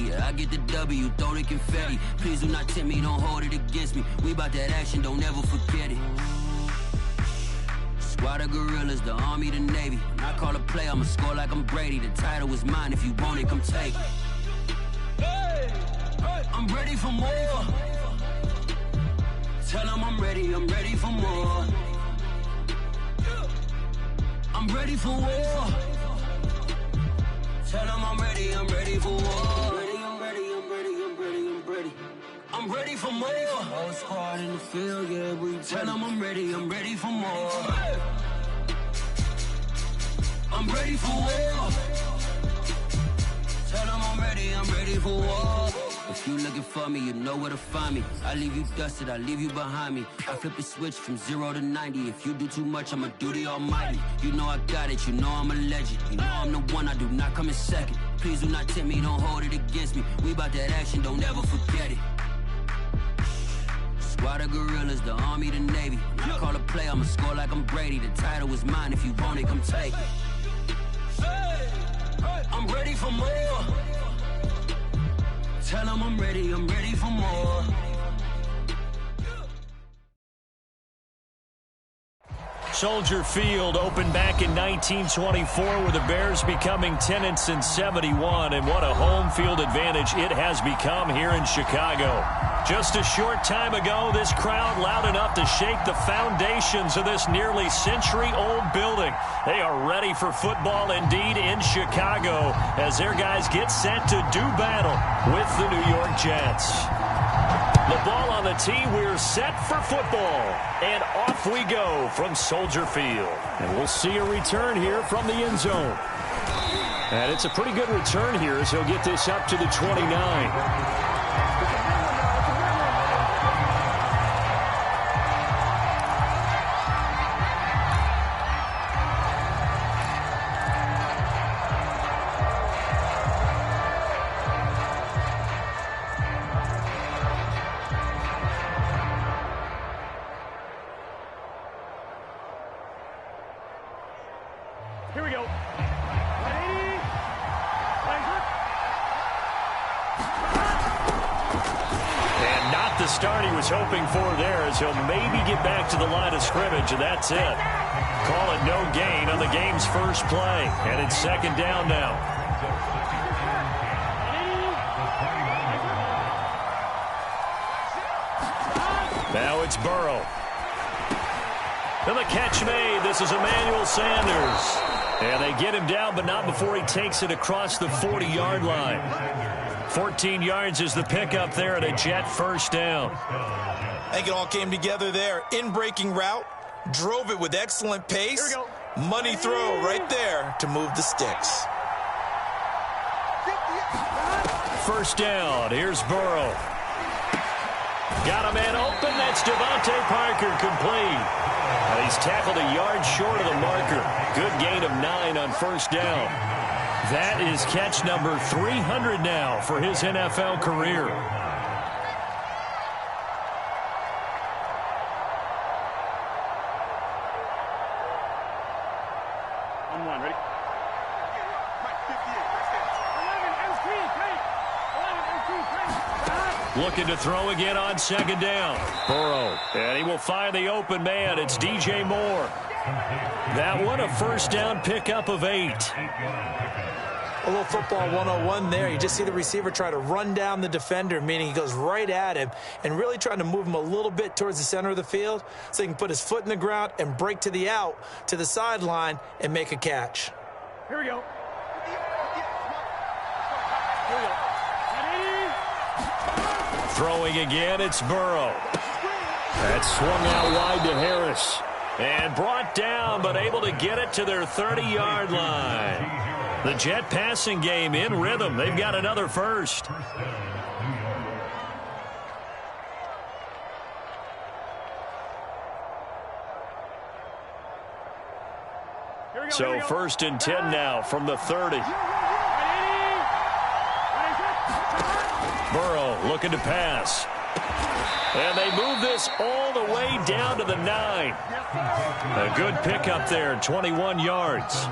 Yeah, I get the W, throw the confetti. Please do not tempt me, don't hold it against me. We bout that action, don't ever forget it. Squad of gorillas, the Army, the Navy. When I call a play, I'ma score like I'm Brady. The title is mine, if you want it, come take it. I'm ready for more. Tell them I'm ready for more. I'm ready for war. Tell them I'm ready for war. I'm ready for more. Whole squad in the field, yeah, we tell them I'm ready for more. I'm ready for war. Tell them I'm ready for war. If you looking for me, you know where to find me. I leave you dusted, I leave you behind me. I flip the switch from 0 to 90. If you do too much, I'ma do the almighty. You know I got it, you know I'm a legend. You know I'm the one, I do not come in second. Please do not tempt me, don't hold it against me. We bout that action, don't ever forget it. Squad of gorillas, the Army, the Navy. When I call a play, I'ma score like I'm Brady. The title is mine, if you want it, come take it. I'm ready for more. Tell them I'm ready for more. Soldier Field opened back in 1924 with the Bears becoming 10-71, and what a home field advantage it has become here in Chicago. Just a short time ago, this crowd loud enough to shake the foundations of this nearly century-old building. They are ready for football indeed in Chicago as their guys get set to do battle with the New York Jets. The ball on the tee, we're set for football. And off we go from Soldier Field. And we'll see a return here from the end zone. And it's a pretty good return here as he'll get this up to the 29. Here we go. And not the start he was hoping for there as he'll maybe get back to the line of scrimmage, and that's it. Call it no gain on the game's first play. And it's second down now. Now it's Burrow. And the catch made. This is Emmanuel Sanders. And they get him down, but not before he takes it across the 40-yard line. 14 yards is the pickup there at a Jet first down. I think it all came together there. In-breaking route, drove it with excellent pace. Money throw right there to move the sticks. First down. Here's Burrow. Got a man open. That's Devontae Parker complete. And he's tackled a yard short of the marker. Good gain of 9 on first down. That is catch number 300 now for his NFL career. On one, ready? Looking to throw again on second down. Burrow. And he will find the open man. It's DJ Moore. That one a first down pickup of 8. A little football 101 there. You just see the receiver try to run down the defender, meaning he goes right at him and really trying to move him a little bit towards the center of the field so he can put his foot in the ground and break to the out, to the sideline, and make a catch. Here we go. Throwing again, it's Burrow. That swung out wide to Harris. And brought down, but able to get it to their 30-yard line. The Jet passing game in rhythm. They've got another first. So first and 10 now from the 30. Burrow looking to pass. And they move this all the way down to the 9. A good pickup there, 21 yards.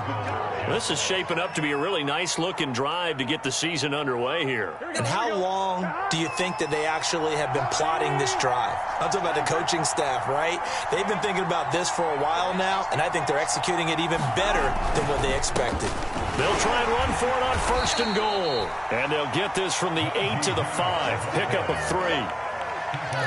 This is shaping up to be a really nice-looking drive to get the season underway here. And how long do you think that they actually have been plotting this drive? I'm talking about the coaching staff, right? They've been thinking about this for a while now, and I think they're executing it even better than what they expected. They'll try and run for it on 1st and goal. And they'll get this from the 8 to the 5. Pickup of 3.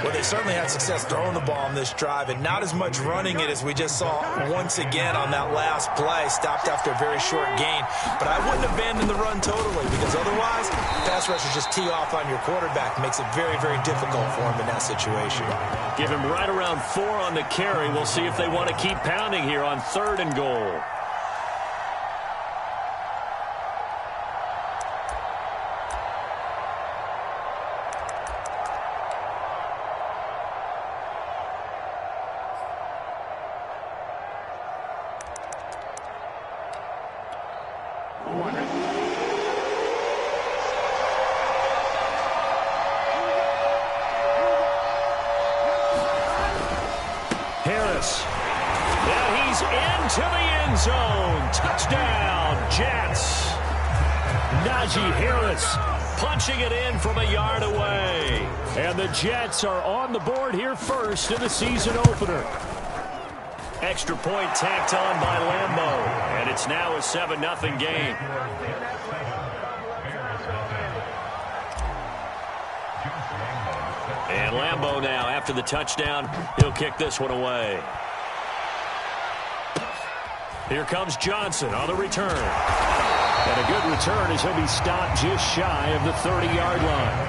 Well, they certainly had success throwing the ball on this drive, and not as much running it as we just saw once again on that last play. Stopped after a very short gain. But I wouldn't abandon the run totally, because otherwise, pass rushers just tee off on your quarterback. Makes it very, very difficult for him in that situation. Give him right around 4 on the carry. We'll see if they want to keep pounding here on 3rd and goal. To the end zone. Touchdown, Jets. Najee Harris punching it in from a yard away. And the Jets are on the board here first in the season opener. Extra point tacked on by Lambeau. And it's now a 7-0 game. And Lambeau now, after the touchdown, he'll kick this one away. Here comes Johnson on the return. And a good return as he'll be stopped just shy of the 30-yard line.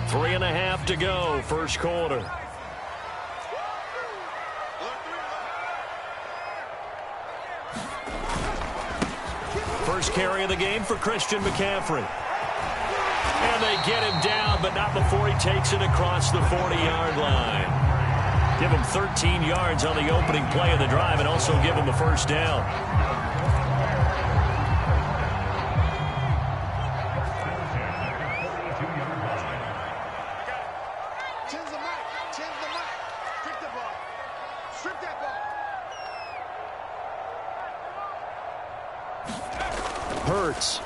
Three and a half to go, first quarter. First carry of the game for Christian McCaffrey. And they get him down, but not before he takes it across the 40-yard line. Give him 13 yards on the opening play of the drive and also give him a first down. Hurts.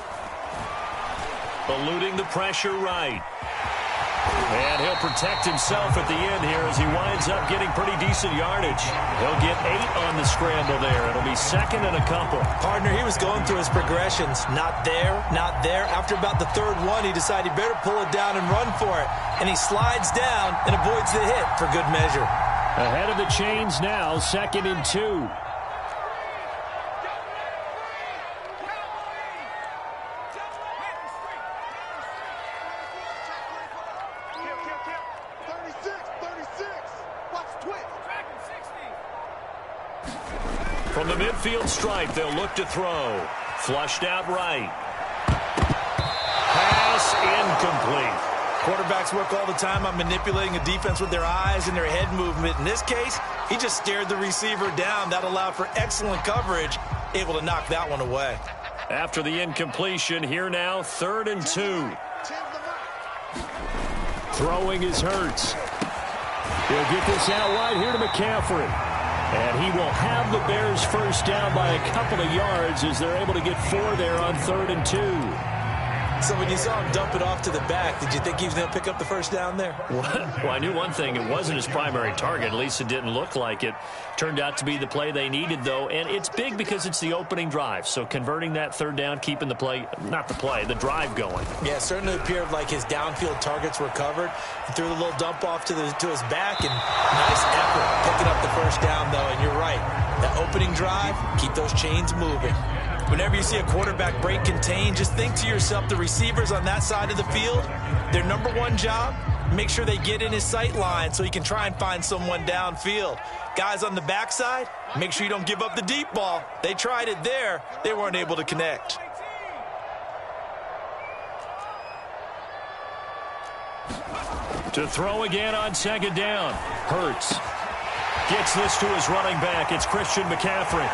Eluding the pressure right. And he'll protect himself at the end here as he winds up getting pretty decent yardage. He'll get 8 on the scramble there. It'll be 2nd and a couple. Partner, he was going through his progressions. Not there, not there. After about the 3rd one, he decided he better pull it down and run for it. And he slides down and avoids the hit for good measure. Ahead of the chains now, 2nd and 2. From the midfield stripe, they'll look to throw. Flushed out right. Pass incomplete. Quarterbacks work all the time on manipulating a defense with their eyes and their head movement. In this case, he just stared the receiver down. That allowed for excellent coverage, able to knock that one away. After the incompletion, here now, 3rd and 2. Throwing is Hurts. He'll get this out wide here to McCaffrey. And he will have the Bears first down by a couple of yards as they're able to get 4 there on 3rd and 2. So when you saw him dump it off to the back, did you think he was going to pick up the first down there? Well, I knew one thing. It wasn't his primary target. At least it didn't look like it. Turned out to be the play they needed, though. And it's big because it's the opening drive. So converting that 3rd down, keeping the play, not the play, the drive going. Yeah, it certainly appeared like his downfield targets were covered. He threw the little dump off to his back. And nice effort picking up the first down, though. And you're right. That opening drive, keep those chains moving. Whenever you see a quarterback break contain, just think to yourself, the receivers on that side of the field, their number one job, make sure they get in his sight line so he can try and find someone downfield. Guys on the backside, make sure you don't give up the deep ball. They tried it there. They weren't able to connect. To throw again on second down. Hurts gets this to his running back. It's Christian McCaffrey.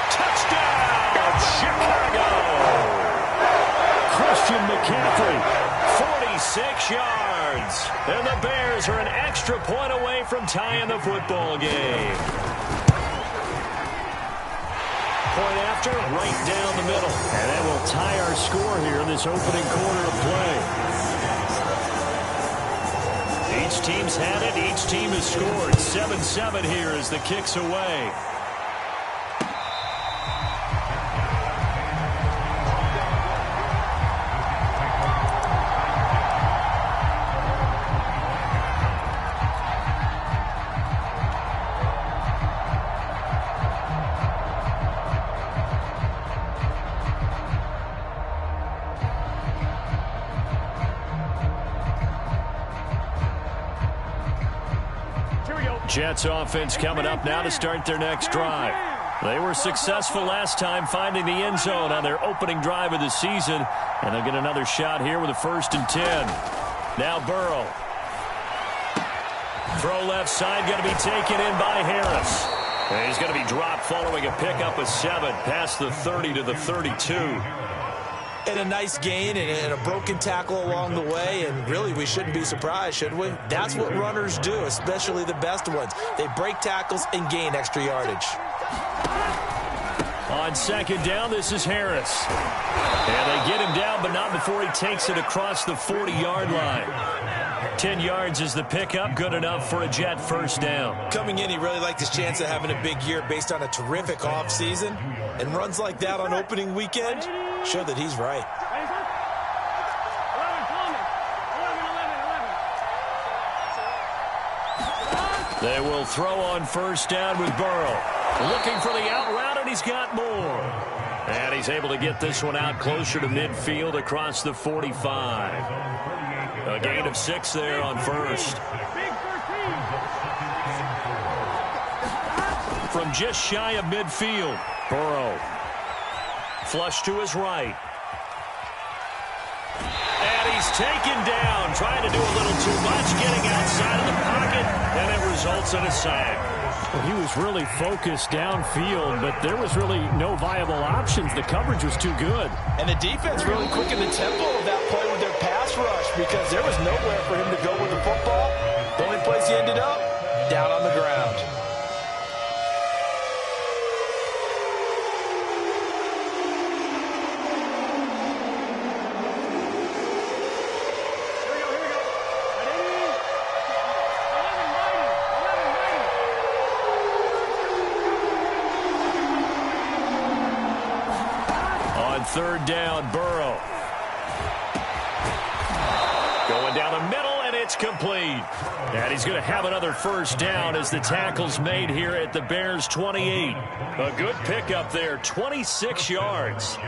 Touchdown, Chicago! Christian McCaffrey, 46 yards. And the Bears are an extra point away from tying the football game. Point after, right down the middle. And that will tie our score here in this opening quarter of play. Each team's had it. Each team has scored. 7-7 here as the kick's away. Jets offense coming up now to start their next drive. They were successful last time finding the end zone on their opening drive of the season, and they'll get another shot here with a 1st and 10. Now Burrow. Throw left side, going to be taken in by Harris. And he's going to be dropped following a pickup of 7 past the 30 to the 32. And a nice gain and a broken tackle along the way, and really we shouldn't be surprised, should we? That's what runners do, especially the best ones. They break tackles and gain extra yardage. On second down, this is Harris. And they get him down, but not before he takes it across the 40-yard line. 10 yards is the pickup, good enough for a Jet 1st down. Coming in, he really liked his chance of having a big year based on a terrific offseason, and runs like that on opening weekend show that he's right. They will throw on 1st down with Burrow. Looking for the out route, and he's got more. And he's able to get this one out closer to midfield across the 45. A gain of 6 there on 1st. From just shy of midfield, Burrow. Flush to his right. And he's taken down, trying to do a little too much, getting outside of the pocket, and it results in a sack. Well, he was really focused downfield, but there was really no viable options. The coverage was too good. And the defense really quickened the tempo of that play with their pass rush because there was nowhere for him to go with the football. The only place he ended up, down on the ground. Third down, Burrow. Going down the middle, and it's complete. And he's going to have another 1st down as the tackle's made here at the Bears' 28. A good pickup there, 26 yards.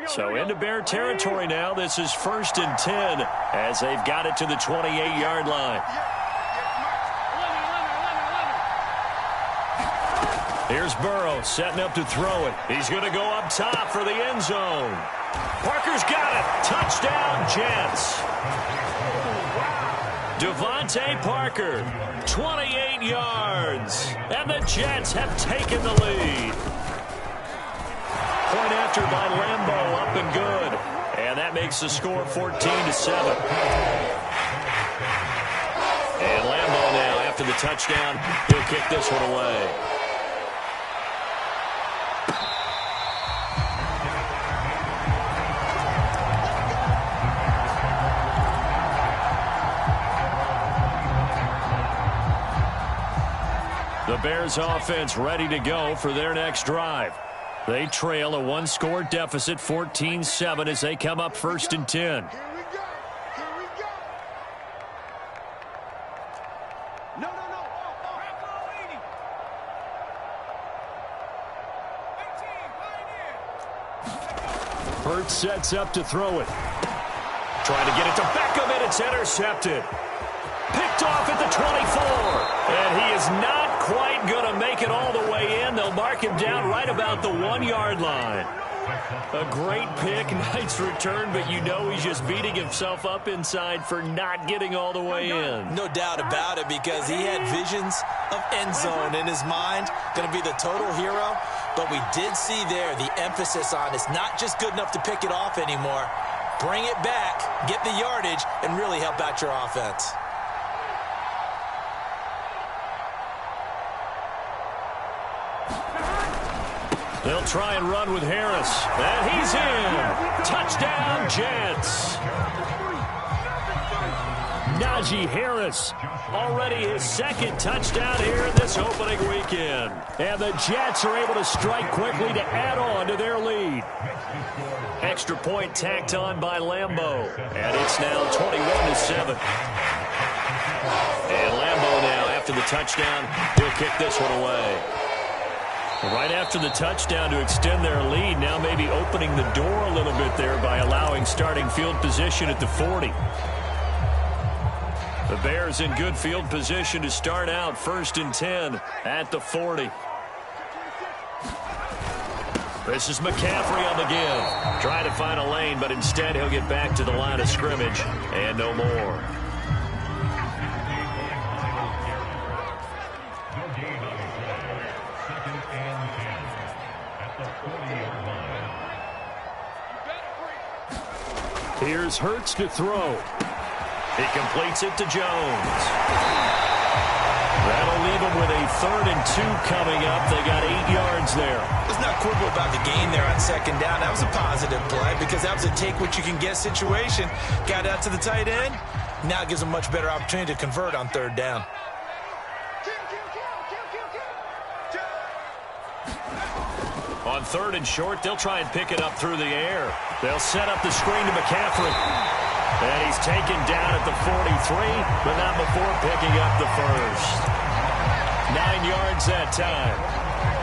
So into Bear territory now. This is 1st and 10 as they've got it to the 28-yard line. Here's Burrow setting up to throw it. He's going to go up top for the end zone. Parker's got it. Touchdown, Jets. Devontae Parker, 28 yards. And the Jets have taken the lead. Point after by Lambeau, up and good. And that makes the score 14-7. And Lambeau now, after the touchdown, he'll kick this one away. The Bears offense ready to go for their next drive. They trail a 1-score deficit, 14-7, as they come up 1st and 10. Here we go. No. Hurts sets up to throw it. Trying to get it to Beckham, and it's intercepted. Picked off at the 24. And he is not quite going to make it all the way in. They'll mark him down right about the 1-yard line. A great pick, nice return, but you know he's just beating himself up inside for not getting all the way in. No doubt about it, because he had visions of end zone in his mind, going to be the total hero. But we did see there the emphasis on it's not just good enough to pick it off anymore. Bring it back, get the yardage, and really help out your offense. They'll try and run with Harris. And he's in. Touchdown, Jets. Najee Harris, already his second touchdown here in this opening weekend. And the Jets are able to strike quickly to add on to their lead. Extra point tacked on by Lambeau. And it's now 21-7. And Lambeau now, after the touchdown, he'll kick this one away. Right after the touchdown to extend their lead, now maybe opening the door a little bit there by allowing starting field position at the 40. The Bears in good field position to start out 1st and 10 at the 40. This is McCaffrey on the give. Trying to find a lane, but instead he'll get back to the line of scrimmage and no more. Here's Hurts to throw. He completes it to Jones. That'll leave him with a 3rd and 2 coming up. They got 8 yards there. Let's not quibble about the gain there on 2nd down. That was a positive play because that was a take-what-you-can-get situation. Got out to the tight end. Now gives him a much better opportunity to convert on 3rd down. On 3rd and short, they'll try and pick it up through the air. They'll set up the screen to McCaffrey. And he's taken down at the 43, but not before picking up the first. 9 yards that time.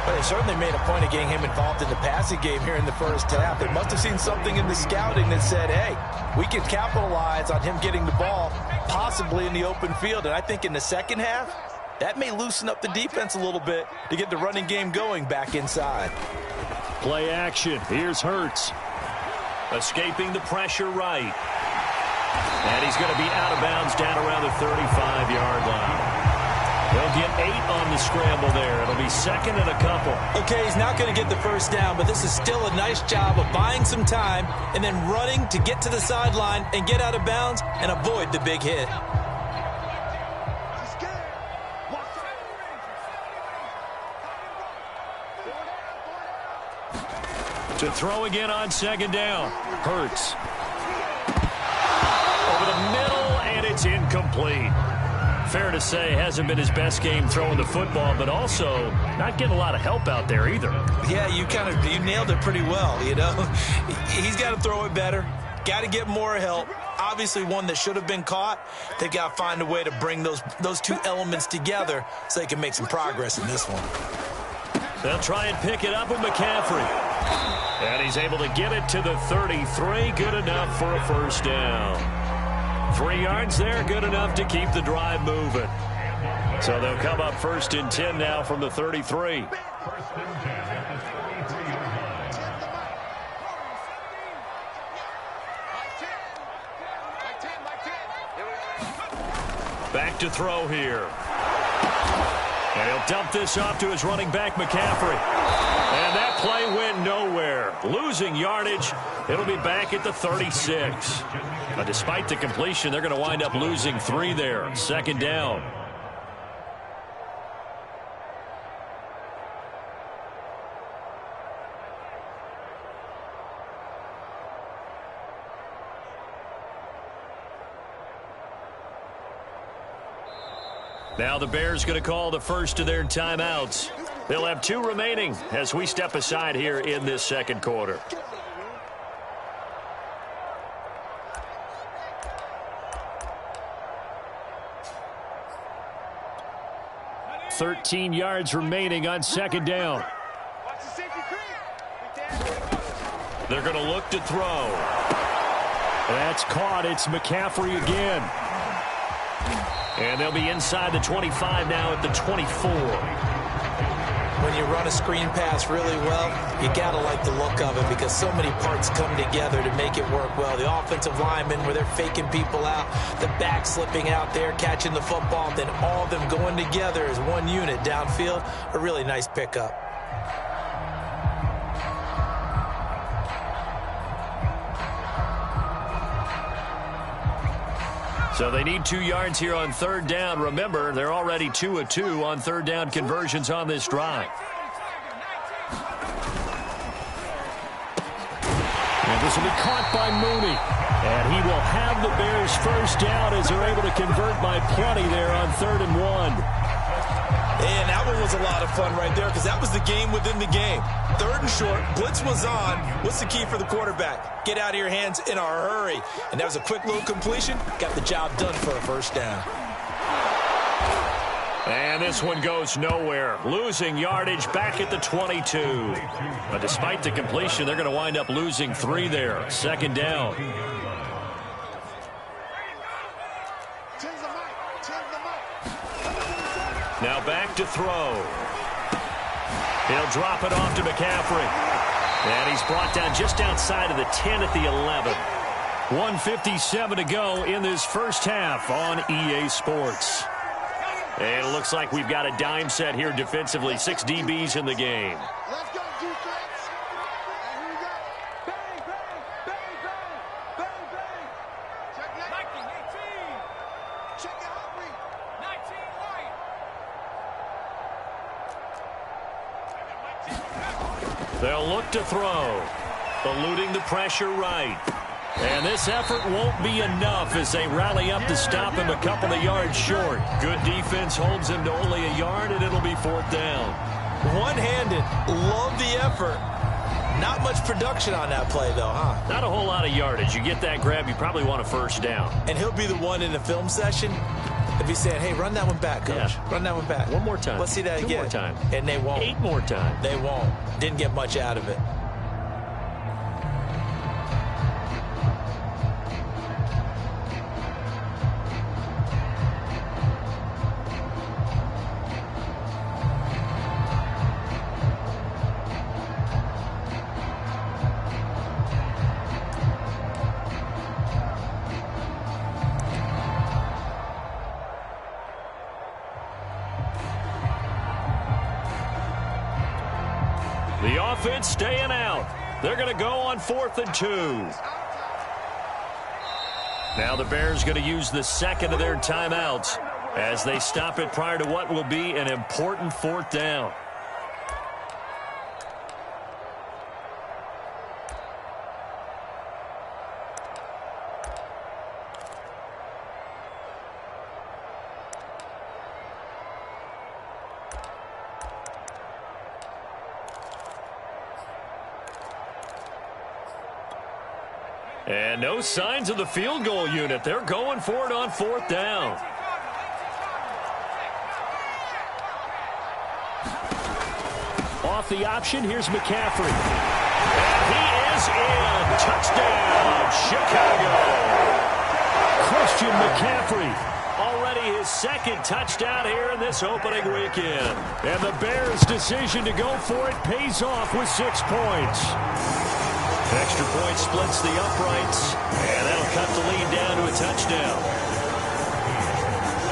But they certainly made a point of getting him involved in the passing game here in the first half. They must have seen something in the scouting that said, hey, we can capitalize on him getting the ball, possibly in the open field. And I think in the second half, that may loosen up the defense a little bit to get the running game going back inside. Play action. Here's Hurts. Escaping the pressure right. And he's going to be out of bounds down around the 35-yard line. They'll get 8 on the scramble there. It'll be 2nd and a couple. Okay, he's not going to get the first down, but this is still a nice job of buying some time and then running to get to the sideline and get out of bounds and avoid the big hit. To throw again on 2nd down. Hurts. Over the middle, and it's incomplete. Fair to say, hasn't been his best game throwing the football, but also not getting a lot of help out there either. Yeah, you nailed it pretty well, you know. He's got to throw it better. Got to get more help. Obviously one that should have been caught. They got to find a way to bring those two elements together so they can make some progress in this one. They'll try and pick it up with McCaffrey. And he's able to get it to the 33. Good enough for a first down. 3 yards there, good enough to keep the drive moving. So they'll come up 1st and 10 now from the 33. Back to throw here. And he'll dump this off to his running back, McCaffrey. And that play went nowhere. Losing yardage. It'll be back at the 36. But despite the completion, they're going to wind up losing 3 there. 2nd down. Now the Bears going to call the first of their timeouts. They'll have 2 remaining as we step aside here in this second quarter. $13 yards remaining on 2nd down. They're going to look to throw. That's caught. It's McCaffrey again. And they'll be inside the 25 now at the 24. When when you run a screen pass really well, you got to like the look of it because so many parts come together to make it work well. The offensive linemen, where they're faking people out, the back slipping out there, catching the football, then all of them going together as one unit downfield, a really nice pickup. So they need 2 yards here on third down. Remember, they're already 2 of 2 on third down conversions on this drive. And this will be caught by Mooney. And he will have the Bears first down as they're able to convert by plenty there on 3rd and 1. And that one was a lot of fun right there because that was the game within the game. 3rd and short, blitz was on. What's the key for the quarterback? Get out of your hands in a hurry. And that was a quick little completion. Got the job done for a first down. And this one goes nowhere. Losing yardage back at the 22. But despite the completion, they're going to wind up losing 3 there. 2nd down. Now back to throw. He'll drop it off to McCaffrey. And he's brought down just outside of the 10 at the 11. 1:57 to go in this first half on EA Sports. And it looks like we've got a dime set here defensively. 6 DBs in the game. Let's go, defense. And here we go. Bang, bang, bang, bang, bang, bang. Check 19, 18. Check it, Humphrey. 19, white. They'll look to throw. Eluding the pressure right. And this effort won't be enough as they rally up to stop him a couple of yards short. Good defense holds him to only a yard, and it'll be 4th down. One-handed. Love the effort. Not much production on that play, though, huh? Not a whole lot of yardage. You get that grab, you probably want a first down. And he'll be the one in the film session if he's saying, hey, run that one back, Coach. Yeah. Run that one back. One more time. Let's see that 2 again. more times. And they won't. 8 more times. They won't. Didn't get much out of it. The offense staying out. They're going to go on 4th and 2. Now the Bears going to use the second of their timeouts as they stop it prior to what will be an important 4th down. And no signs of the field goal unit. They're going for it on 4th down. Off the option, here's McCaffrey. And he is in. Touchdown, Chicago. Christian McCaffrey. Already his 2nd touchdown here in this opening weekend. And the Bears' decision to go for it pays off with 6 points. Extra point splits the uprights, and that'll cut the lead down to a touchdown.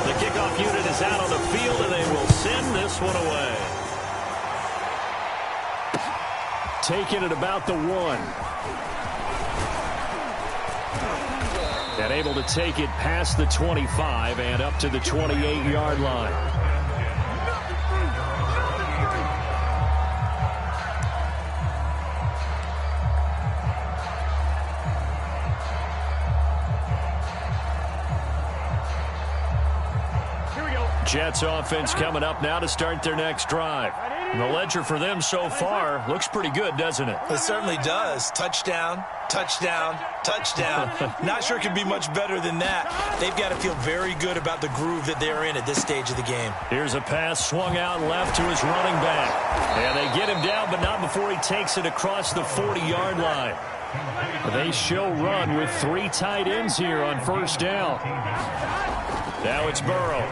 The kickoff unit is out on the field, and they will send this one away. Taken at about the 1. And able to take it past the 25 and up to the 28-yard line. Jets offense coming up now to start their next drive. And the ledger for them so far looks pretty good, doesn't it? It certainly does. Touchdown, touchdown, touchdown. Not sure it could be much better than that. They've got to feel very good about the groove that they're in at this stage of the game. Here's a pass swung out left to his running back. And they get him down, but not before he takes it across the 40-yard line. They show run with 3 tight ends here on 1st down. Now it's Burrow.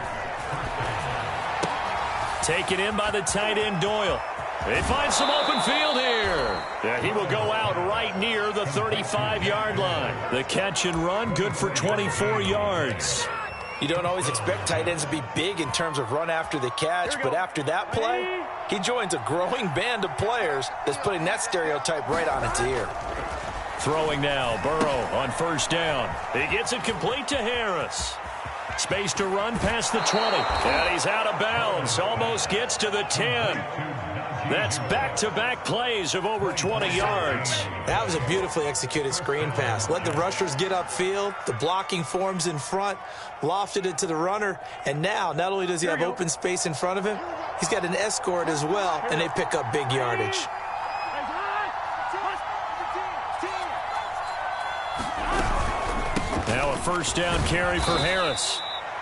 Taken in by the tight end, Doyle. They find some open field here. Yeah, he will go out right near the 35-yard line. The catch and run, good for 24 yards. You don't always expect tight ends to be big in terms of run after the catch, but after that play, he joins a growing band of players that's putting that stereotype right on its ear. Throwing now, Burrow on first down. He gets it complete to Harris. Space to run past the 20. And he's out of bounds. Almost gets to the 10. That's back-to-back plays of over 20 yards. That was a beautifully executed screen pass. Let the rushers get upfield. The blocking forms in front. Lofted it to the runner. And now, not only does he have open space in front of him, he's got an escort as well, and they pick up big yardage. Now a first down carry for Harris.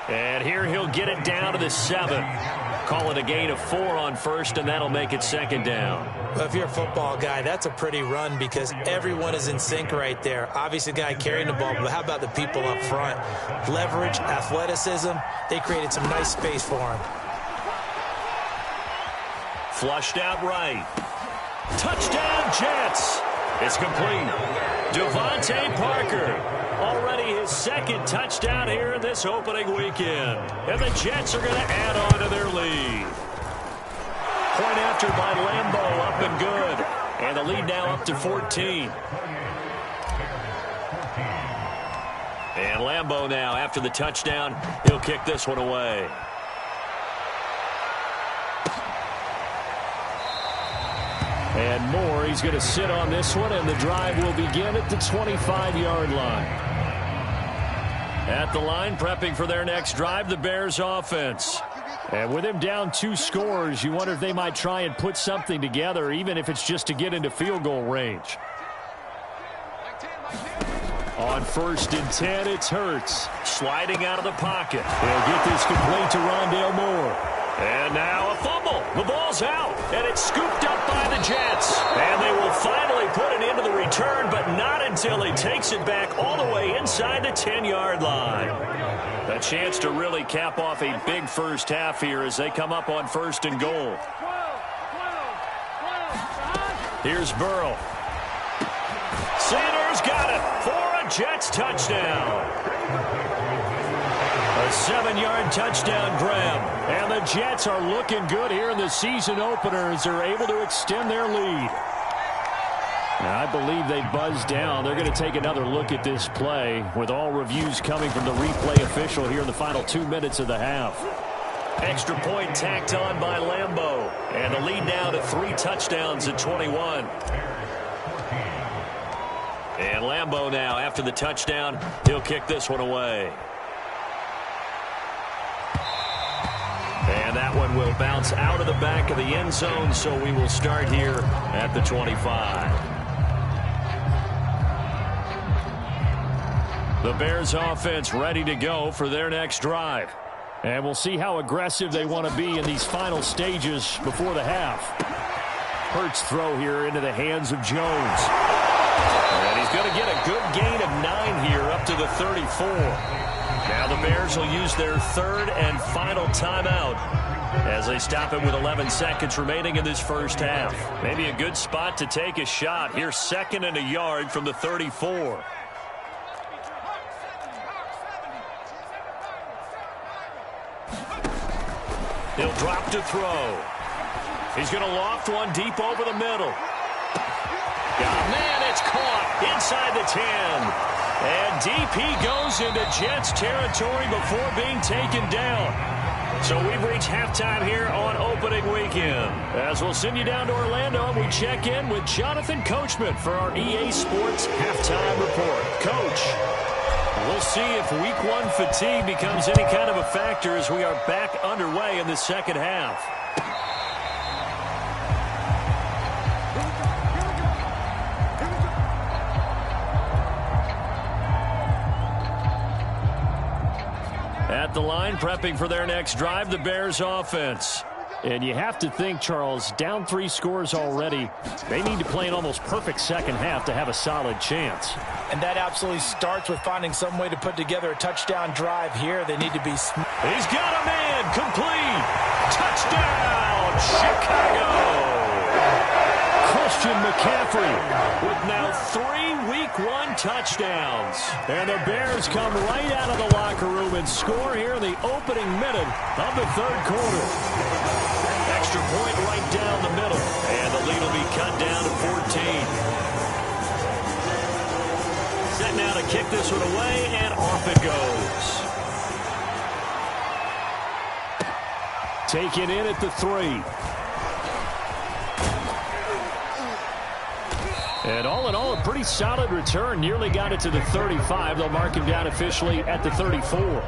And here he'll get it down to the 7. Call it a gain of 4 on first, and that'll make it second down. Well, if you're a football guy, that's a pretty run because everyone is in sync right there. Obviously, the guy carrying the ball, but how about the people up front? Leverage, athleticism, they created some nice space for him. Flushed out right. Touchdown, Jets. It's complete. Devontae Parker. Already his second touchdown here in this opening weekend. And the Jets are going to add on to their lead. Point after by Lambeau, up and good. And the lead now up to 14. And Lambeau now, after the touchdown, he'll kick this one away. And Moore, he's going to sit on this one, and the drive will begin at the 25-yard line. At the line, prepping for their next drive, the Bears offense. And with him down 2 scores, you wonder if they might try and put something together, even if it's just to get into field goal range. On first and 10, it's Hurts. Sliding out of the pocket. He'll get this complete to Rondale Moore. And now a fumble. The ball's out, and it's scooped up by the Jets. And they will finally put it into the return, but not until he takes it back all the way inside the 10-yard line. A chance to really cap off a big first half here as they come up on first and goal. Here's Burrow. Sanders got it for a Jets touchdown. A 7-yard touchdown grab. And the Jets are looking good here in the season opener as they're able to extend their lead. Now, I believe they buzzed down. They're going to take another look at this play with all reviews coming from the replay official here in the final 2 minutes of the half. Extra point tacked on by Lambeau. And the lead now to 3 touchdowns at 21. And Lambeau now, after the touchdown, he'll kick this one away. And that one will bounce out of the back of the end zone, so we will start here at the 25. The Bears offense ready to go for their next drive. And we'll see how aggressive they want to be in these final stages before the half. Hurts throw here into the hands of Jones. And he's going to get a good gain of 9 here up to the 34. Now the Bears will use their 3rd and final timeout as they stop it with 11 seconds remaining in this first half. Maybe a good spot to take a shot. Here's 2nd and a yard from the 34. He'll drop to throw. He's going to loft one deep over the middle. Man, it's caught inside the 10. And deep he goes into Jets territory before being taken down. So we've reached halftime here on opening weekend. As we'll send you down to Orlando, and we check in with Jonathan Coachman for our EA Sports Halftime Report. Coach, we'll see if Week 1 fatigue becomes any kind of a factor as we are back underway in the second half. At the line, prepping for their next drive, the Bears offense. And you have to think, Charles, down 3 scores already. They need to play an almost perfect second half to have a solid chance. And that absolutely starts with finding some way to put together a touchdown drive here. They need to be smart. He's got a man. Complete. Touchdown, Chicago. Christian McCaffrey With now 3 Week 1 touchdowns. And the Bears come right out of the locker room and score here in the opening minute of the 3rd quarter. Extra point right down the middle. And the lead will be cut down to 14. Set now to kick this one away, and off it goes. Taken in at the 3. And all in all, a pretty solid return. Nearly got it to the 35. They'll mark him down officially at the 34.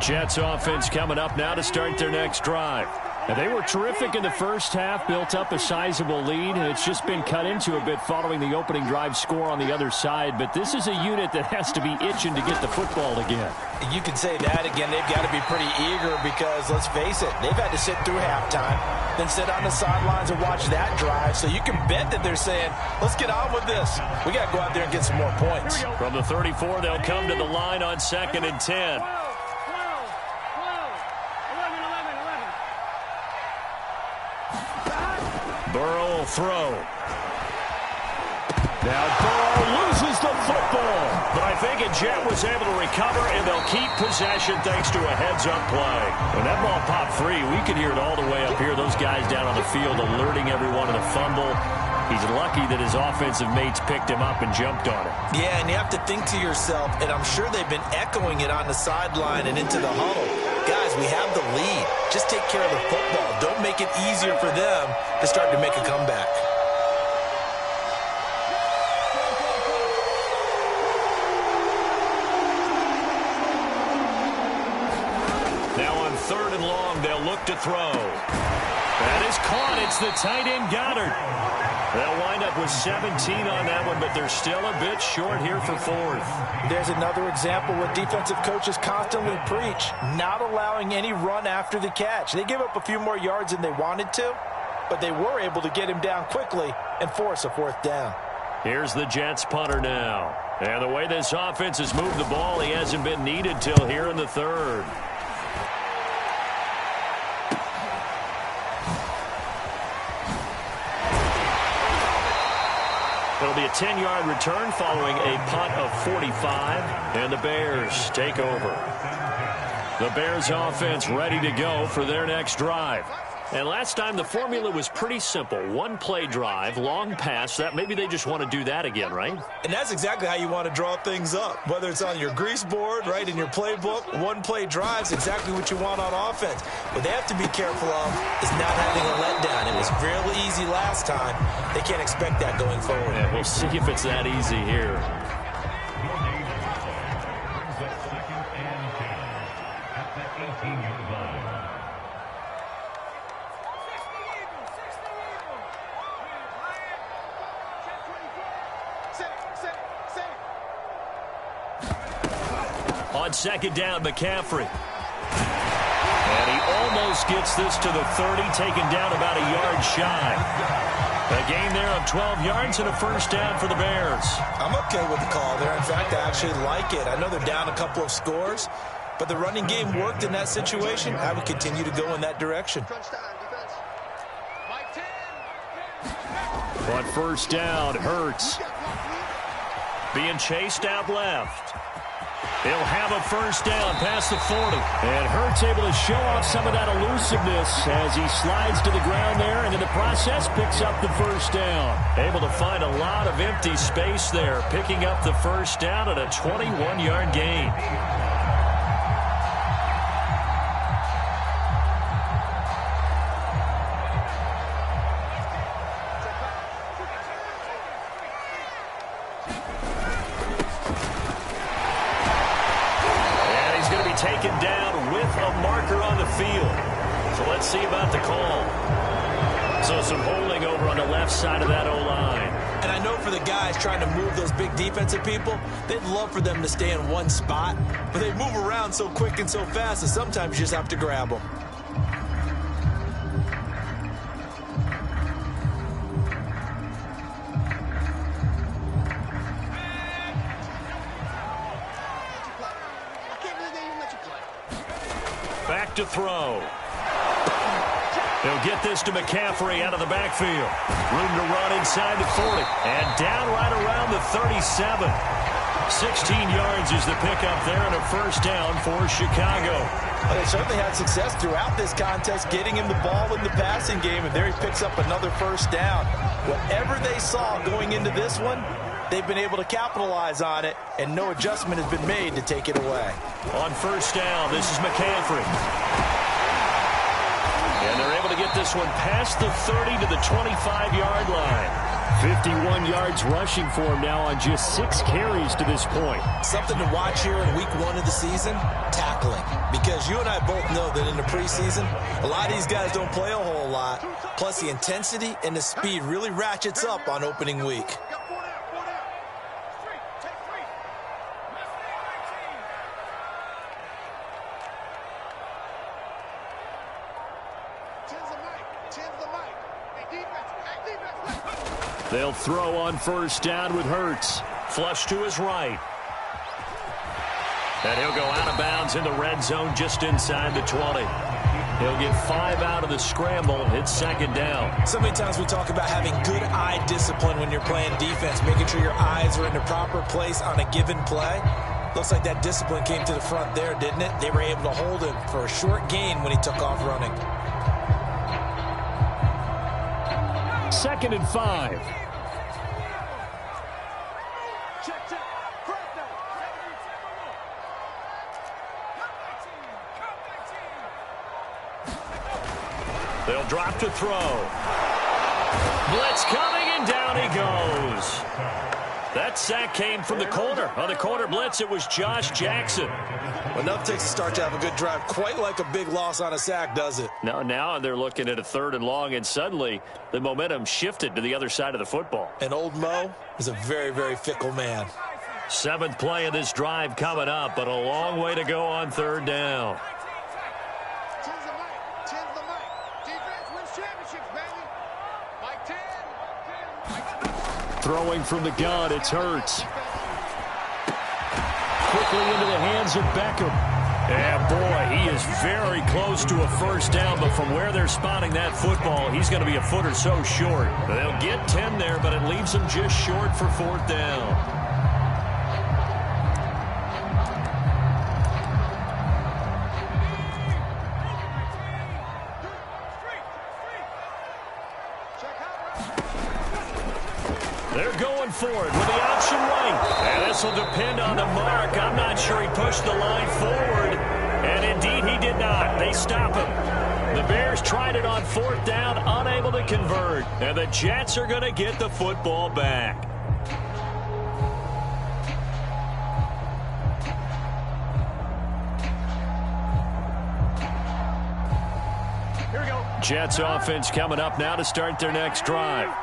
Jets offense coming up now to start their next drive. And they were terrific in the first half, built up a sizable lead, and it's just been cut into a bit following the opening drive score on the other side. But this is a unit that has to be itching to get the football again. You could say that again. They've got to be pretty eager because, let's face it, they've had to sit through halftime, then sit on the sidelines and watch that drive. So you can bet that they're saying, let's get on with this. We got to go out there and get some more points. From the 34, they'll come to the line on 2nd and 10. Burrow will throw. Now Burrow loses the football. But I think a Jet was able to recover, and they'll keep possession thanks to a heads-up play. When that ball popped free, we could hear it all the way up here. Those guys down on the field alerting everyone of the fumble. He's lucky that his offensive mates picked him up and jumped on it. Yeah, and you have to think to yourself, and I'm sure they've been echoing it on the sideline and into the huddle. Guys, we have the lead. Just take care of the football. Don't make it easier for them to start to make a comeback. Now on 3rd and long, they'll look to throw. That is caught. It's the tight end, Goddard. They'll wind up with 17 on that one, but they're still a bit short here for 4th. There's another example what defensive coaches constantly preach, not allowing any run after the catch. They give up a few more yards than they wanted to, but they were able to get him down quickly and force a 4th down. Here's the Jets punter now. And the way this offense has moved the ball, he hasn't been needed till here in the 3rd. It'll be a 10-yard return following a punt of 45, and the Bears take over. The Bears offense ready to go for their next drive. And last time the formula was pretty simple. 1-play drive, long pass. That maybe they just want to do that again, right? And that's exactly how you want to draw things up. Whether it's on your grease board, right, in your playbook, 1-play drive's exactly what you want on offense. What they have to be careful of is not having a letdown. It was fairly easy last time. They can't expect that going forward. Yeah, we'll see if it's that easy here. On 2nd down, McCaffrey. And he almost gets this to the 30, taken down about a yard shy. A gain there of 12 yards and a 1st down for the Bears. I'm okay with the call there. In fact, I actually like it. I know they're down a couple of scores, but the running game worked in that situation. I would continue to go in that direction. On 1st down, Hurts. Being chased out left. He'll have a 1st down past the 40. And Hurts able to show off some of that elusiveness as he slides to the ground there, and in the process picks up the 1st down. Able to find a lot of empty space there, picking up the 1st down at a 21-yard gain. Taken down with a marker on the field. So let's see about the call. So some holding over on the left side of that O-line. And I know for the guys trying to move those big defensive people, they'd love for them to stay in one spot, but they move around so quick and so fast that sometimes you just have to grab them. Back to throw. He'll get this to McCaffrey out of the backfield. Room to run inside the 40. And down right around the 37. 16 yards is the pickup there and a first down for Chicago. Well, they certainly had success throughout this contest getting him the ball in the passing game, and there he picks up another first down. Whatever they saw going into this one, they've been able to capitalize on it, and no adjustment has been made to take it away. On first down, this is McCaffrey. And they're able to get this one past the 30 to the 25-yard line. 51 yards rushing for him now on just 6 carries to this point. Something to watch here in week 1 of the season, tackling. Because you and I both know that in the preseason, a lot of these guys don't play a whole lot. Plus, the intensity and the speed really ratchets up on opening week. They'll throw on first down with Hurts. Flush to his right. And he'll go out of bounds in the red zone just inside the 20. He'll get 5 out of the scramble. It's second down. So many times we talk about having good eye discipline when you're playing defense, making sure your eyes are in the proper place on a given play. Looks like that discipline came to the front there, didn't it? They were able to hold him for a short gain when he took off running. 2nd and 5. They'll drop to throw. Blitz coming, and down he goes. That sack came from the corner. On the corner blitz, it was Josh Jackson. Well, enough takes a start to have a good drive. Quite like a big loss on a sack, does it? Now they're looking at a 3rd and long, and suddenly the momentum shifted to the other side of the football. And old Mo is a very, very fickle man. 7th play of this drive coming up, but a long way to go on 3rd down. Throwing from the gun, it's Hurts. Quickly into the hands of Beckham. Yeah, boy, he is very close to a first down, but from where they're spotting that football, he's going to be a foot or so short. They'll get 10 there, but it leaves them just short for 4th down. They're going for it with the option right. And this will depend on the mark. I'm not sure he pushed the line forward. And indeed he did not. They stop him. The Bears tried it on 4th down, unable to convert. And the Jets are going to get the football back. Here we go. Jets offense coming up now to start their next drive.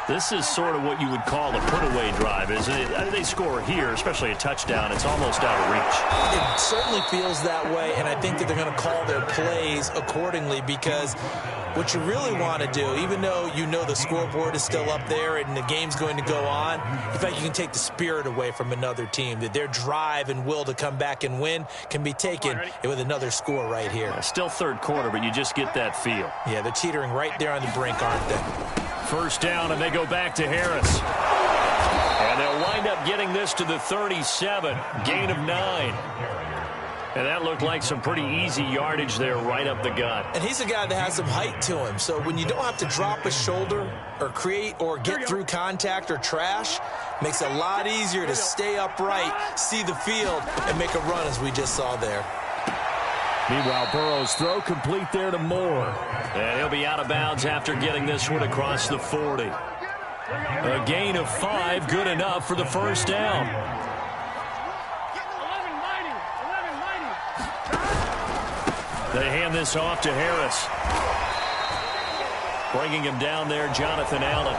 This is sort of what you would call a put-away drive, isn't it? They score here, especially a touchdown. It's almost out of reach. It certainly feels that way, and I think that they're going to call their plays accordingly because what you really want to do, even though you know the scoreboard is still up there and the game's going to go on, in fact, you can take the spirit away from another team, that their drive and will to come back and win can be taken with another score right here. Still 3rd quarter, but you just get that feel. Yeah, they're teetering right there on the brink, aren't they? First down, and they go back to Harris. And they'll wind up getting this to the 37. Gain of 9. And that looked like some pretty easy yardage there right up the gut. And he's a guy that has some height to him. So when you don't have to drop a shoulder or create or get through contact or trash, makes it a lot easier to stay upright, see the field, and make a run as we just saw there. Meanwhile, Burrow's throw complete there to Moore. And he'll be out of bounds after getting this one across the 40. A gain of 5, good enough for the first down. They hand this off to Harris. Bringing him down there, Jonathan Allen.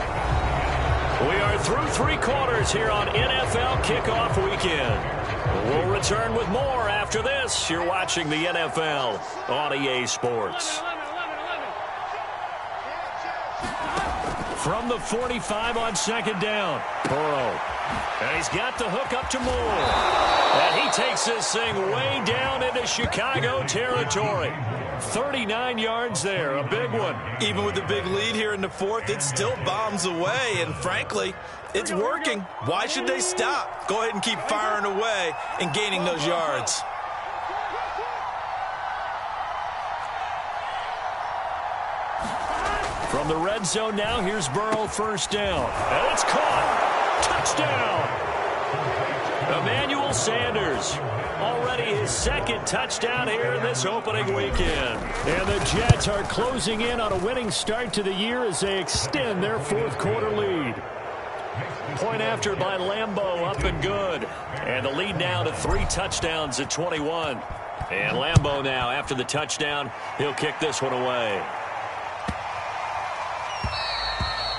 We are through 3 quarters here on NFL Kickoff Weekend. We'll return with more after this. You're watching the NFL on EA Sports. From the 45 on 2nd down. Burrow. And he's got the hook up to Moore. And he takes this thing way down into Chicago territory. 39 yards there, a big one. Even with the big lead here in the 4th, it still bombs away. And frankly, it's working. Why should they stop? Go ahead and keep firing away and gaining those yards. From the red zone now, here's Burrow, 1st down. And it's caught. Touchdown. Emmanuel Sanders. Already his 2nd touchdown here in this opening weekend. And the Jets are closing in on a winning start to the year as they extend their 4th quarter lead. Point after by Lambeau, up and good. And the lead now to 3 touchdowns at 21. And Lambeau now, after the touchdown, he'll kick this one away.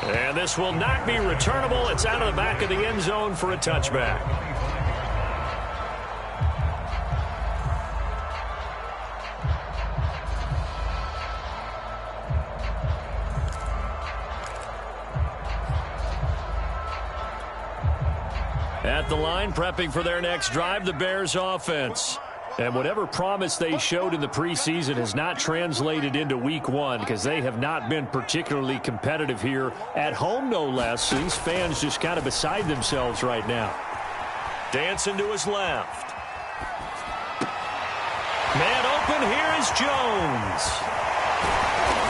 And this will not be returnable. It's out of the back of the end zone for a touchback. At the line, prepping for their next drive, the Bears offense. And whatever promise they showed in the preseason has not translated into week 1 because they have not been particularly competitive here at home, no less. These fans just kind of beside themselves right now. Dancing to his left. Man open, here is Jones.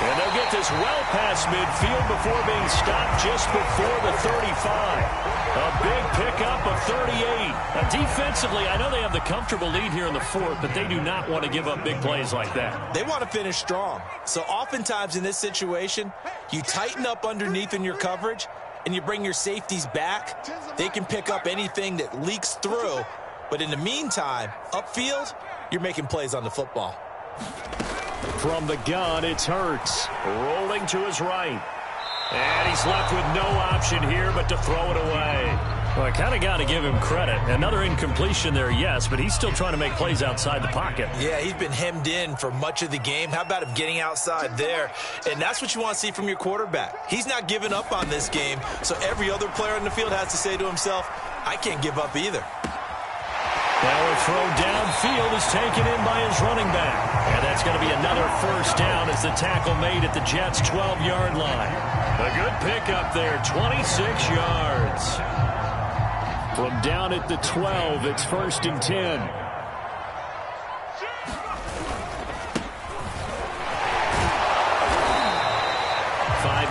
And they'll get this well past midfield before being stopped just before the 35. A big pickup of 38. Defensively, I know they have the comfortable lead here in the 4th, but they do not want to give up big plays like that. They want to finish strong. So oftentimes in this situation, you tighten up underneath in your coverage, and you bring your safeties back. They can pick up anything that leaks through. But in the meantime, upfield, you're making plays on the football. From the gun, it's Hurts. Rolling to his right. And he's left with no option here but to throw it away. Well, I kind of got to give him credit. Another incompletion there, yes, but he's still trying to make plays outside the pocket. Yeah, he's been hemmed in for much of the game. How about him getting outside there? And that's what you want to see from your quarterback. He's not giving up on this game, so every other player in the field has to say to himself, I can't give up either. Now a throw downfield is taken in by his running back. And that's going to be another 1st down as the tackle made at the Jets' 12-yard line. A good pickup there, 26 yards. From down at the 12, it's 1st and 10.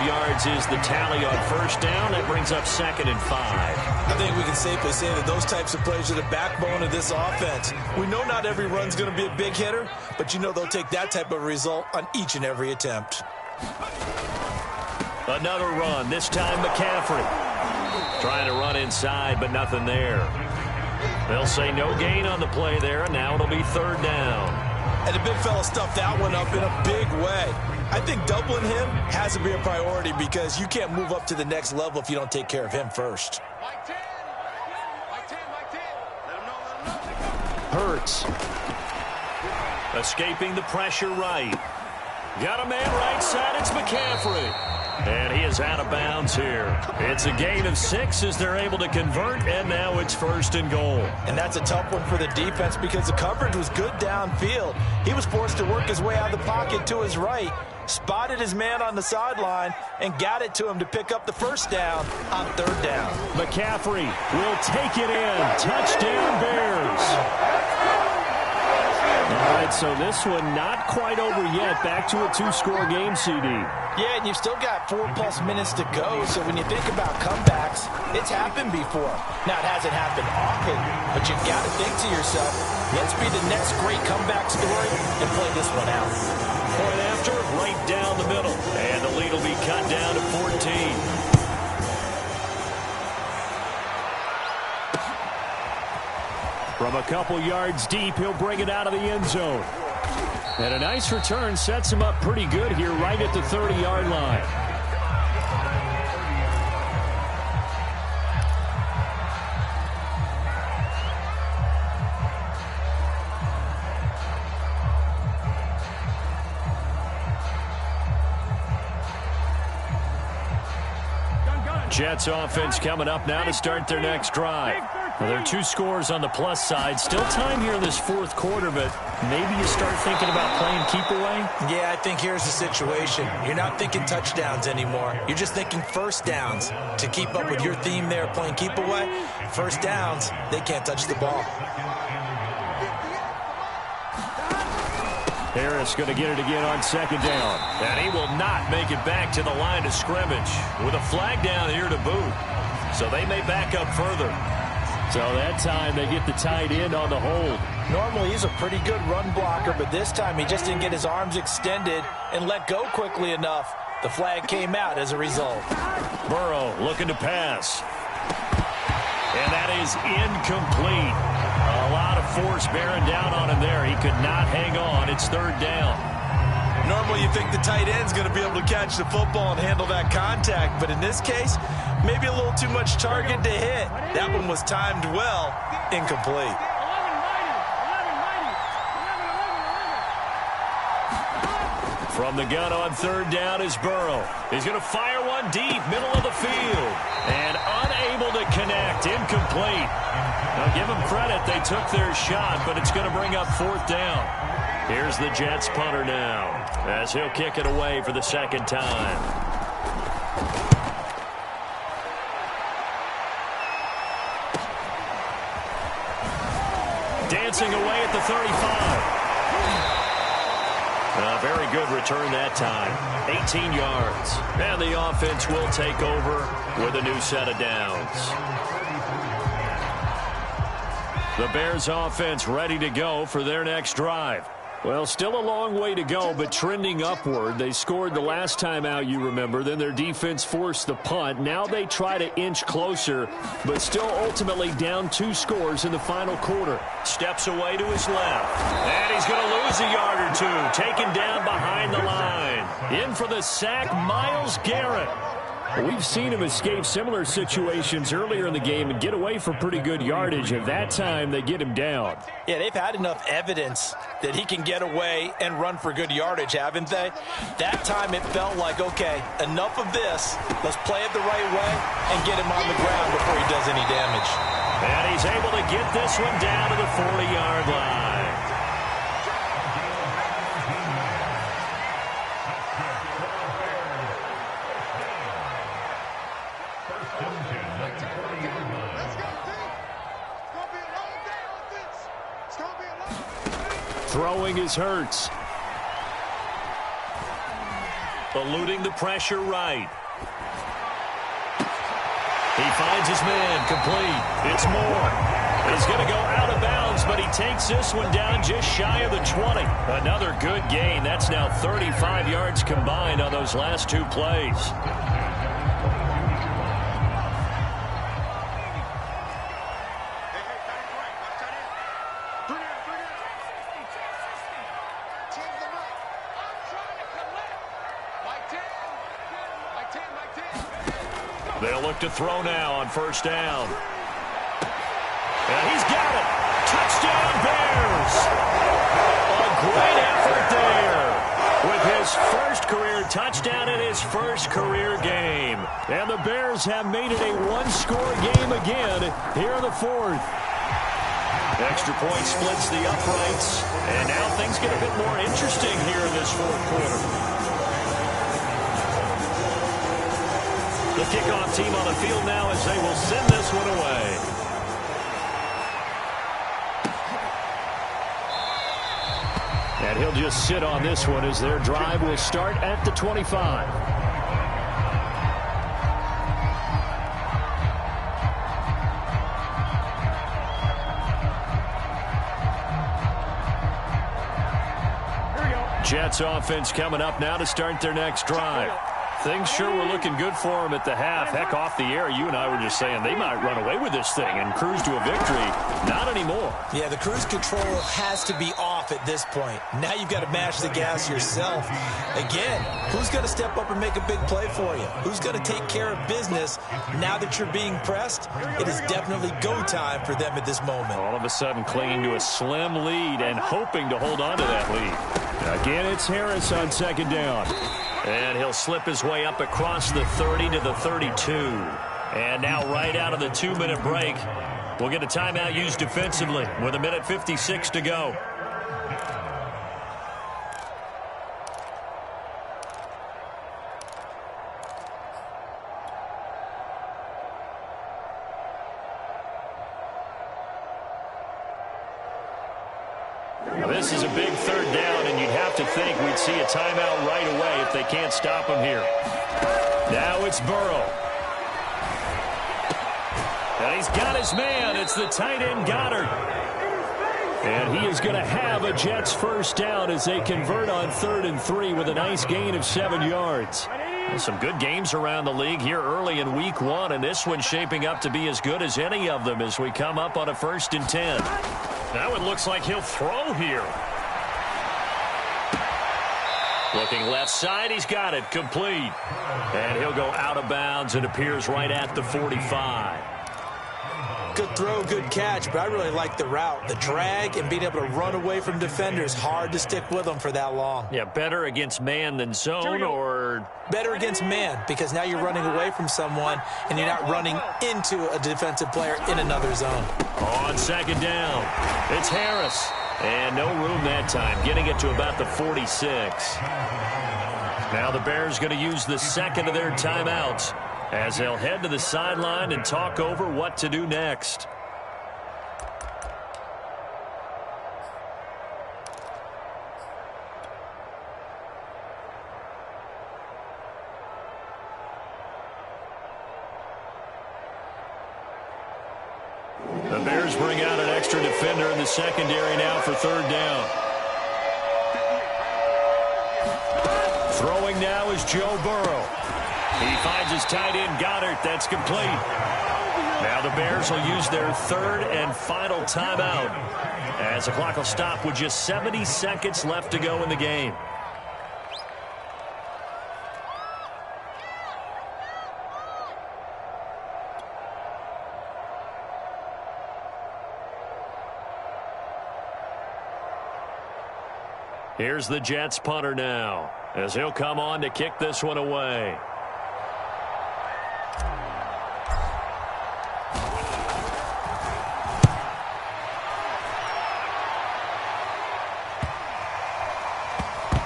Yards is the tally on 1st down. That brings up 2nd and 5. I think we can safely say that those types of plays are the backbone of this offense. We know not every run's going to be a big hitter, but you know they'll take that type of result on each and every attempt. Another run, this time McCaffrey. Trying to run inside, but nothing there. They'll say no gain on the play there, and now it'll be 3rd down. And the big fella stuffed that one up in a big way. I think doubling him has to be a priority because you can't move up to the next level if you don't take care of him first. Hurts. Escaping the pressure right. Got a man right side, it's McCaffrey. And he is out of bounds here. It's a gain of 6 as they're able to convert, and now it's 1st and goal. And that's a tough one for the defense because the coverage was good downfield. He was forced to work his way out of the pocket to his right, spotted his man on the sideline, and got it to him to pick up the 1st down on 3rd down. McCaffrey will take it in. Touchdown, Bears. All right, so this one not quite over yet. Back to a 2-score game, CD. Yeah, and you've still got 4+ minutes to go, so when you think about comebacks, it's happened before. Now, it hasn't happened often, but you've got to think to yourself, let's be the next great comeback story and play this one out. Point after, right down the middle, and the lead will be cut down to 14. From a couple yards deep, he'll bring it out of the end zone. And a nice return sets him up pretty good here right at the 30-yard line. Jets offense coming up now to start their next drive. Well, there are 2 scores on the plus side. Still time here in this fourth quarter, but maybe you start thinking about playing keep away? Yeah, I think here's the situation. You're not thinking touchdowns anymore. You're just thinking first downs. To keep up with your theme there, playing keep away, first downs, they can't touch the ball. Harris going to get it again on second down. And he will not make it back to the line of scrimmage with a flag down here to boot. So they may back up further. So that time they get the tight end on the hold. Normally he's a pretty good run blocker, but this time he just didn't get his arms extended and let go quickly enough. The flag came out as a result. Burrow looking to pass. And that is incomplete. A lot of force bearing down on him there. He could not hang on. It's third down. Normally you think the tight end's going to be able to catch the football and handle that contact, but in this case, maybe a little too much target to hit. That one was timed well, incomplete. From the gun on third down is Burrow. He's going to fire one deep, middle of the field. And unable to connect, incomplete. Now give them credit, they took their shot, but it's going to bring up fourth down. Here's the Jets punter now, as he'll kick it away for the second time. Dancing away at the 35. A very good return that time. 18 yards. And the offense will take over with a new set of downs. The Bears offense ready to go for their next drive. Well, still a long way to go, but trending upward. They scored the last time out, you remember. Then their defense forced the punt. Now they try to inch closer, but still ultimately down 2 scores in the final quarter. Steps away to his left. And he's going to lose a yard or 2. Taken down behind the line. In for the sack, Myles Garrett. We've seen him escape similar situations earlier in the game and get away for pretty good yardage. At that time, they get him down. Yeah, they've had enough evidence that he can get away and run for good yardage, haven't they? That time it felt like, okay, enough of this. Let's play it the right way and get him on the ground before he does any damage. And he's able to get this one down to the 40-yard line. Throwing is Hurts. Eluding the pressure right. He finds his man, complete. It's Moore. He's going to go out of bounds, but he takes this one down just shy of the 20. Another good gain. That's now 35 yards combined on those last 2 plays. They'll look to throw now on first down. And he's got it. Touchdown, Bears. A great effort there with his first career touchdown in his first career game. And the Bears have made it a 1-score game again here in the fourth. Extra point splits the uprights. And now things get a bit more interesting here in this fourth quarter. The kickoff team on the field now as they will send this one away. And he'll just sit on this one as their drive will start at the 25. Jets offense coming up now to start their next drive. Things sure were looking good for them at the half. Heck, off the air, you and I were just saying they might run away with this thing and cruise to a victory. Not anymore. Yeah, the cruise control has to be off at this point. Now you've got to mash the gas yourself. Again, who's going to step up and make a big play for you? Who's going to take care of business now that you're being pressed? It is definitely go time for them at this moment. All of a sudden clinging to a slim lead and hoping to hold on to that lead. Again, it's Harris on second down. And he'll slip his way up across the 30 to the 32. And now right out of the 2-minute break, we'll get a timeout used defensively with 1:56 to go. This is a big third down, and you'd have to think we'd see a timeout right away if they can't stop him here. Now it's Burrow. And he's got his man. It's the tight end Goddard. And he is going to have a Jets first down as they convert on 3rd and 3 with a nice gain of 7 yards. Some good games around the league here early in week 1, and this one's shaping up to be as good as any of them as we come up on a 1st and 10. Now it looks like he'll throw here. Looking left side, he's got it, complete. And he'll go out of bounds. It appears right at the 45. Good throw, good catch, but I really like the route. The drag and being able to run away from defenders, hard to stick with them for that long. Yeah, better against man than zone, or? Better against man, because now you're running away from someone and you're not running into a defensive player in another zone. On 2nd down, it's Harris. And no room that time, getting it to about the 46. Now the Bears going to use the 2nd of their timeouts as they'll head to the sideline and talk over what to do next. The Bears bring out an extra defender in the secondary now for 3rd down. Throwing now is Joe Burrow. He finds his tight end Goddard. That's complete. Now the Bears will use their 3rd and final timeout as the clock will stop with just 70 seconds left to go in the game. Here's the Jets punter now as he'll come on to kick this one away.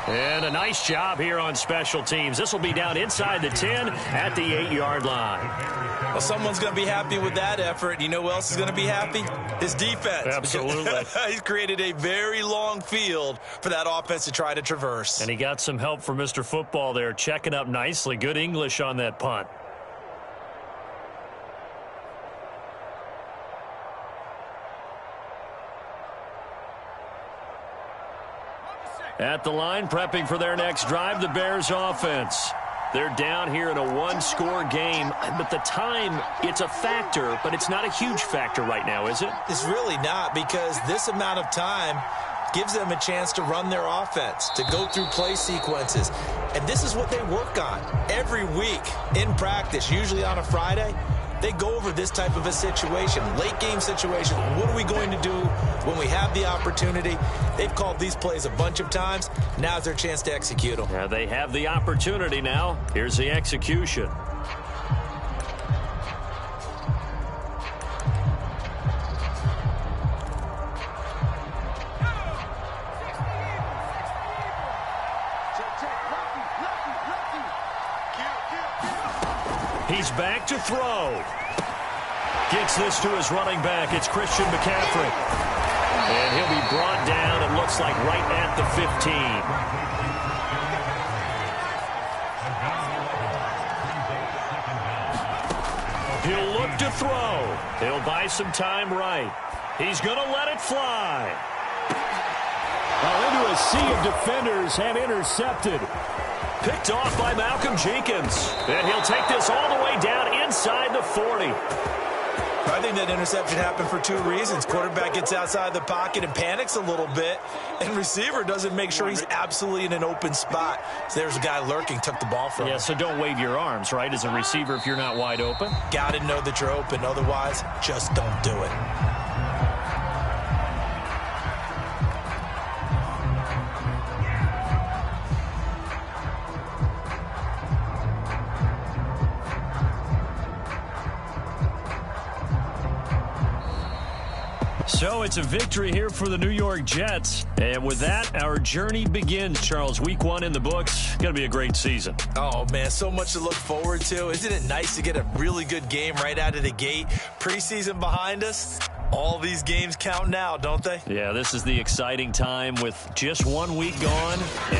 And a nice job here on special teams. This will be down inside the 10 at the 8-yard line. Well, someone's going to be happy with that effort. You know who else is going to be happy? His defense. Absolutely. He's created a very long field for that offense to try to traverse. And he got some help from Mr. Football there, checking up nicely. Good English on that punt. At the line, prepping for their next drive, the Bears offense. They're down here in a 1-score game, but the time, it's a factor, but it's not a huge factor right now, is it? It's really not, because this amount of time gives them a chance to run their offense, to go through play sequences. And this is what they work on every week in practice, usually on a Friday. They go over this type of a situation, late game situation. What are we going to do when we have the opportunity? They've called these plays a bunch of times. Now's their chance to execute them. Yeah, they have the opportunity now. Here's the execution. He's back to throw. Gets this to his running back. It's Christian McCaffrey. And he'll be brought down, it looks like, right at the 15. He'll look to throw. He'll buy some time right. He's going to let it fly. Well, into a sea of defenders and intercepted. Picked off by Malcolm Jenkins. And he'll take this all the way down inside the 40. I think that interception happened for two reasons. Quarterback gets outside the pocket and panics a little bit, and receiver doesn't make sure he's absolutely in an open spot. So there's a guy lurking, took the ball from him. Yeah, so don't wave your arms, right, as a receiver if you're not wide open. Got to know that you're open. Otherwise, just don't do it. So it's a victory here for the New York Jets. And with that, our journey begins, Charles. Week 1 in the books. Going to be a great season. Oh, man, so much to look forward to. Isn't it nice to get a really good game right out of the gate? Preseason behind us. All these games count now, don't they? Yeah, this is the exciting time with just 1 week gone. And